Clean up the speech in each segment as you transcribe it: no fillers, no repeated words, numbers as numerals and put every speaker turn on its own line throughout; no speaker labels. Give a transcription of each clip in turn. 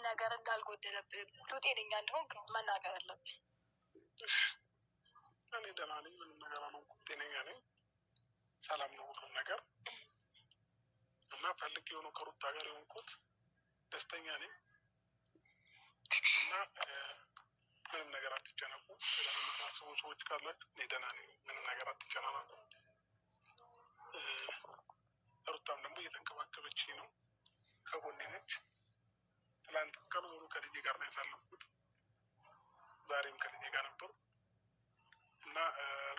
ነገር እንዳልጎደለብህ ሁሉ ጤነኛ እንደሆንክ መናገር አለብህ።
እኔ ደህና ነኝ፣ ምንም ነገር አልሆንኩም፣ ጤነኛ ነኝ፣ ሰላም ነው ሁሉም ነገር እና ፈልጌ የሆነው ከሩታ ጋር የሆንኩት ደስተኛ ነኝ እና ምንም ነገር አትጨነቁ። ስለምታስቡ ሰዎች ካላችሁ እኔ ደህና ነኝ፣ ምንም ነገር አትጨናነቁ። ሩታም ደግሞ እየተንከባከበች ነው፣ ከጎኔ ነች። ትላንት ቀን ሙሉ ከልጄ ጋር ነው ያሳለፍኩት፣ ዛሬም ከልጄ ጋር ነበሩ እና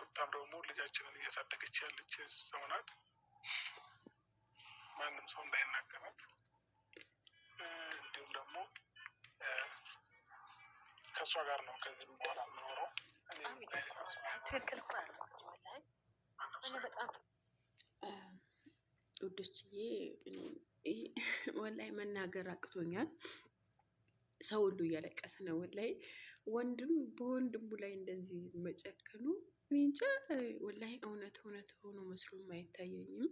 ሩታም ደግሞ ልጃችንን እያሳደገች ያለች ሰው ናት። ማንም ሰው እንዳይናገራት፣ እንዲሁም ደግሞ ከእሷ ጋር ነው ከዚህም በኋላ የምኖረው።
ውዶችዬ ወላሂ መናገር አቅቶኛል። ሰው ሁሉ እያለቀሰ ነው። ወላሂ ወንድም በወንድሙ ላይ እንደዚህ መጨከኑ እኔ እንጃ። ወላሂ እውነት ሆኖ መስሎም አይታየኝም።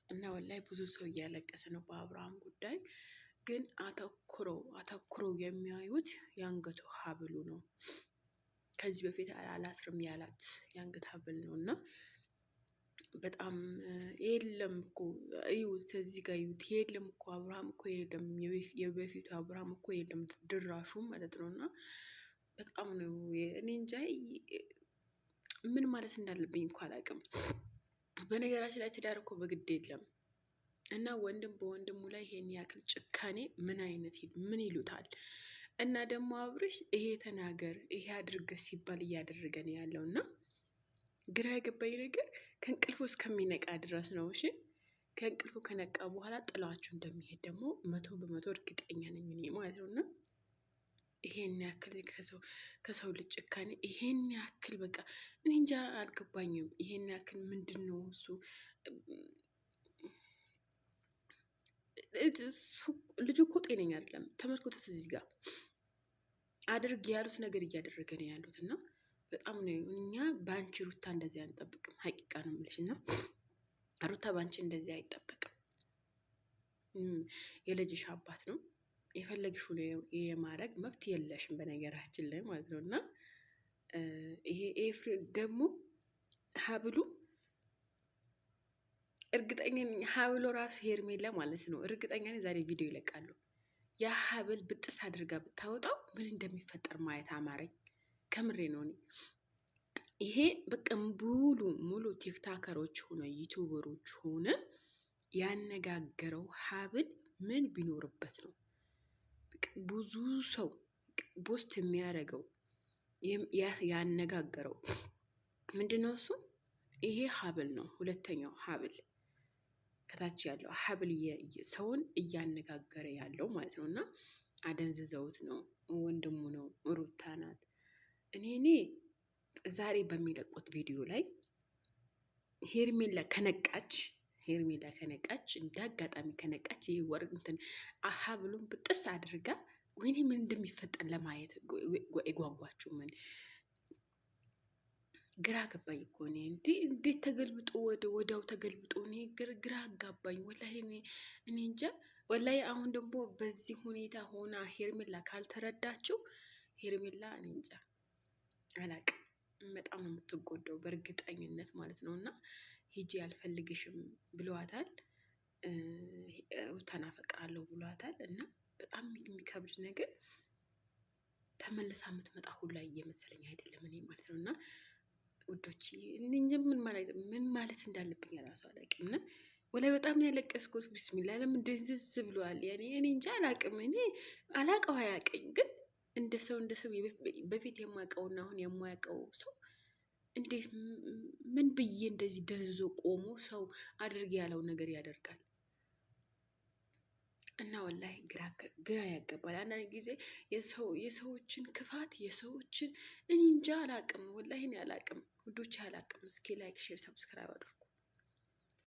እና ወላሂ ብዙ ሰው እያለቀሰ ነው በአብርሃም ጉዳይ። ግን አተኩረው የሚያዩት የአንገቱ ሀብሉ ነው። ከዚህ በፊት አላስርም ያላት የአንገት ሀብል ነው እና በጣም የለም እኮ እዩት፣ እዚህ ጋር እዩት። የለም እኮ አብርሃም እኮ የለም፣ የበፊቱ አብርሃም እኮ የለም፣ ድራሹ ማለት ነው። እና በጣም ነው እኔ እንጃ ምን ማለት እንዳለብኝ እንኳ አላውቅም። በነገራችን ላይ ትዳር እኮ በግድ የለም እና ወንድም በወንድሙ ላይ ይሄን ያክል ጭካኔ ምን ይሉታል? እና ደግሞ አብርሽ ይሄ ተናገር ይሄ አድርግ ሲባል እያደረገ ነው ያለው እና ግራ የገባኝ ነገር ከእንቅልፉ እስከሚነቃ ድረስ ነው። እሺ ከእንቅልፉ ከነቃ በኋላ ጥላችሁ እንደሚሄድ ደግሞ 100% እርግጠኛ ነኝ እኔ ማለት ነው። እና ይሄን ያክል ከሰው ልጅ ጭካኔ ይሄን ያክል በቃ እኔ እንጃ አልገባኝም። ይሄን ያክል ምንድን ነው እሱ? ልጁ እኮ ጤነኛ አይደለም። ተመልክቶት እዚህ ጋር አድርግ ያሉት ነገር እያደረገ ነው ያሉት እና በጣም ነው እኛ በአንቺ ሩታ እንደዚህ አንጠብቅም። ሀቂቃ ነው የምልሽ እና ሩታ በአንቺ እንደዚህ አይጠበቅም። የልጅሽ አባት ነው፣ የፈለግሽው የማድረግ መብት የለሽም በነገራችን ላይ ማለት ነው። እና ይሄ ኤፍሬም ደግሞ ሀብሉ እርግጠኛ ሀብሎ ራሱ ሄርሜላ ማለት ነው። እርግጠኛ ዛሬ ቪዲዮ ይለቃሉ። ያ ሀብል ብጥስ አድርጋ ብታወጣው ምን እንደሚፈጠር ማየት አማረኝ። ከምሬ ነው። ይሄ በቃ ሙሉ ቲክታከሮች ሆነ ዩቱበሮች ሆነ ያነጋገረው ሀብል ምን ቢኖርበት ነው? ብዙ ሰው ፖስት የሚያደርገው ያነጋገረው ምንድነው? እሱ ይሄ ሀብል ነው። ሁለተኛው ሀብል ከታች ያለው ሀብል ሰውን እያነጋገረ ያለው ማለት ነው። እና አደንዝዘውት ነው። ወንድሙ ነው፣ ሩታ ናት። እኔ ዛሬ በሚለቁት ቪዲዮ ላይ ሄርሜላ ከነቃች እንደ አጋጣሚ ከነቃች ይህ ወርቅ እንትን ሀብሉን ብጥስ አድርጋ ወይኔ ምን እንደሚፈጠር ለማየት የጓጓችሁ ምን ግራ ገባኝ እኮ እኔ እንዴት ተገልብጦ ወዲያው ተገልብጦ እኔ ግራ አጋባኝ ወላሂ። እኔ እንጃ ወላሂ። አሁን ደግሞ በዚህ ሁኔታ ሆና ሄርሜላ ካልተረዳችው ሄርሜላ እኔ እንጃ አላቅም፣ በጣም ነው የምትጎዳው በእርግጠኝነት ማለት ነው። እና ሂጂ አልፈልግሽም ብለዋታል፣ ተናፈቃለሁ ብለዋታል። እና በጣም የሚከብድ ነገር ተመልሳ የምትመጣ ሁላ እየመሰለኝ አይደለም እኔ ማለት ነው። እና ውዶች እንጂ ምን ማለት እንዳለብኝ ራሱ አላውቅም። እና ወላይ በጣም ያለቀስኩት ቢስሚላ ለምን ድንዝዝ ብለዋል። ያኔ እኔ እንጂ አላውቅም። እኔ አላውቀው አያውቅኝ፣ ግን እንደ ሰው በፊት የማውቀውና አሁን የማያውቀው ሰው እንዴት ምን ብዬ እንደዚህ ደንዞ ቆሞ ሰው አድርግ ያለው ነገር ያደርጋል? እና ወላሂ ግራ ያገባል። አንዳንድ ጊዜ የሰዎችን ክፋት የሰዎችን እኔ እንጃ አላቅም። ወላሂ እኔ አላቅም ውዶች፣ አላቅም። እስኪ ላይክ፣ ሼር፣ ሰብስክራይብ አድርጉ።